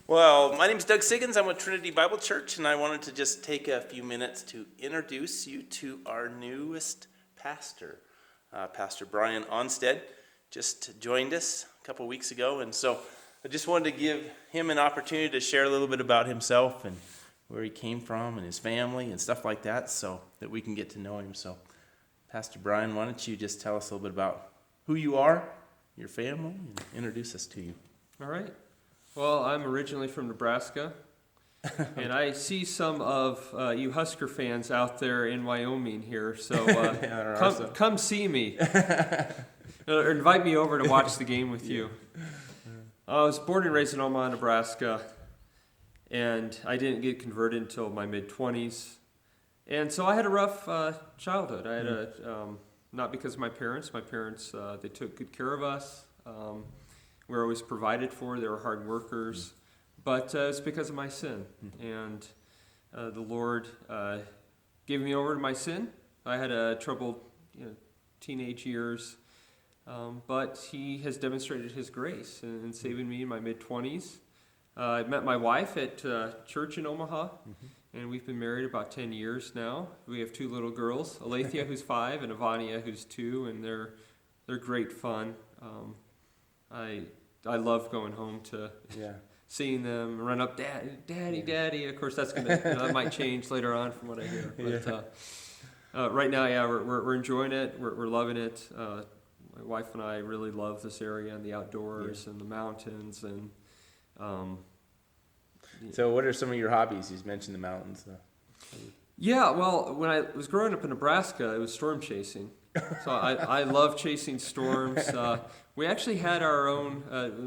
Well, my name is Doug Siggins. I'm with Trinity Bible Church, and I wanted to just take a few minutes to introduce you to our newest pastor. Pastor Brian Onstead just joined us a couple weeks ago, and so I just wanted to give him an opportunity to share a little bit about himself and where he came from and his family and stuff like that so that we can get to know him. So, Pastor Brian, why don't you just tell us a little bit about who you are, your family, and introduce us to you. All right. Well, I'm originally from Nebraska, and I see some of you Husker fans out there in Wyoming here, so come see me. Or invite me over to watch the game with you. I was born and raised in Omaha, Nebraska, and I didn't get converted until my mid-20s. And so I had a rough childhood. I had not because of my parents. My parents, they took good care of us. We were always provided for. They were hard workers. But it's because of my sin. And the Lord gave me over to my sin. I had a troubled teenage years. But He has demonstrated His grace in saving me in my mid-20s. I met my wife at church in Omaha. And we've been married about 10 years now. We have two little girls, Alethea, who's 5, and Ivania, who's 2, and they're great fun. I love going home to seeing them run up, Daddy. Of course, that's that might change later on from what I hear. But right now, we're enjoying it. We're loving it. My wife and I really love this area and the outdoors and the mountains and. So what are some of your hobbies? You mentioned the mountains. Yeah, well, when I was growing up in Nebraska, it was storm chasing. So I love chasing storms. We actually had our own,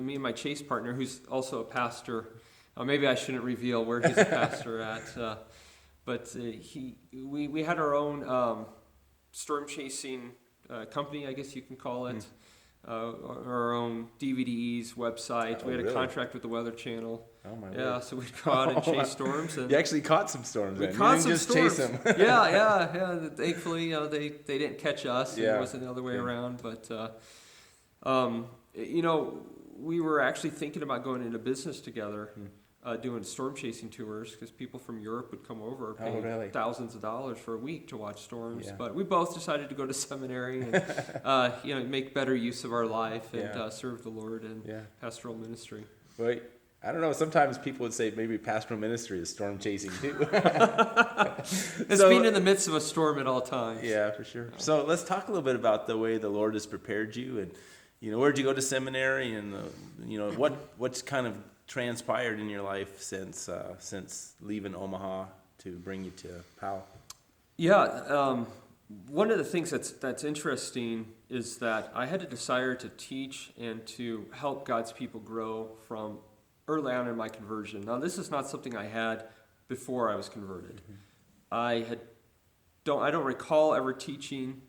me and my chase partner, who's also a pastor. Maybe I shouldn't reveal where he's a pastor at. But we had our own storm chasing company, I guess you can call it. Our own DVDs, website. We had a contract with the Weather Channel. Oh my word. So we'd go out and chase storms. And you actually caught some storms. We then. caught you didn't some just storms. Chase them. Yeah. Thankfully, they didn't catch us. Yeah. It wasn't the other way around. But we were actually thinking about going into business together, doing storm chasing tours because people from Europe would come over, pay thousands of dollars for a week to watch storms. Yeah. But we both decided to go to seminary and make better use of our life and serve the Lord in pastoral ministry. Well, I don't know. Sometimes people would say maybe pastoral ministry is storm chasing too. It's being in the midst of a storm at all times. Yeah, for sure. So let's talk a little bit about the way the Lord has prepared you, and where'd you go to seminary, and what's kind of transpired in your life since leaving Omaha to bring you to Powell. Yeah, one of the things that's interesting is that I had a desire to teach and to help God's people grow from early on in my conversion. Now, this is not something I had before I was converted. I don't recall ever teaching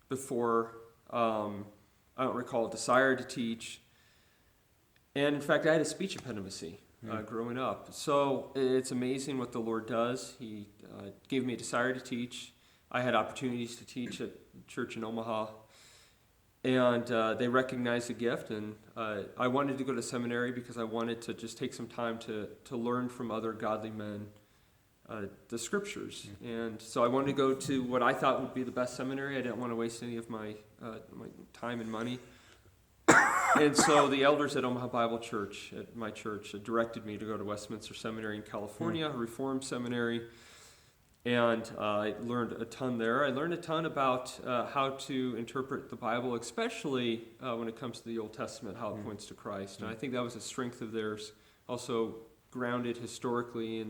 before. I don't recall a desire to teach. And in fact, I had a speech impediment growing up. So it's amazing what the Lord does. He gave me a desire to teach. I had opportunities to teach at church in Omaha. And they recognized the gift. And I wanted to go to seminary because I wanted to just take some time to learn from other godly men the scriptures. And so I wanted to go to what I thought would be the best seminary. I didn't want to waste any of my time and money. And so the elders at Omaha Bible Church, at my church, directed me to go to Westminster Seminary in California, a Reformed seminary, and I learned a ton there. I learned a ton about how to interpret the Bible, especially when it comes to the Old Testament, how it points to Christ. And I think that was a strength of theirs, also grounded historically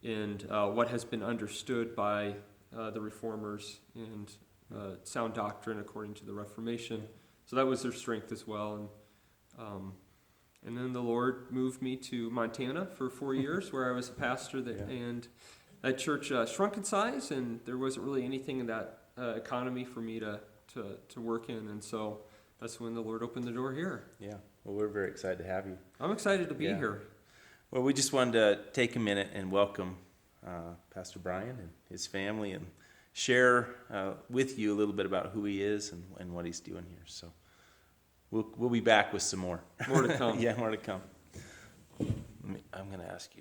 in what has been understood by the Reformers and sound doctrine according to the Reformation. So that was their strength as well. And then the Lord moved me to Montana for 4 years where I was a pastor and that church shrunk in size, and there wasn't really anything in that economy for me to work in. And so that's when the Lord opened the door here. Yeah. Well, we're very excited to have you. I'm excited to be here. Well, we just wanted to take a minute and welcome Pastor Brian and his family and share with you a little bit about who he is and what he's doing here. So we'll be back with some more. More to come. Yeah, more to come. I going to ask you.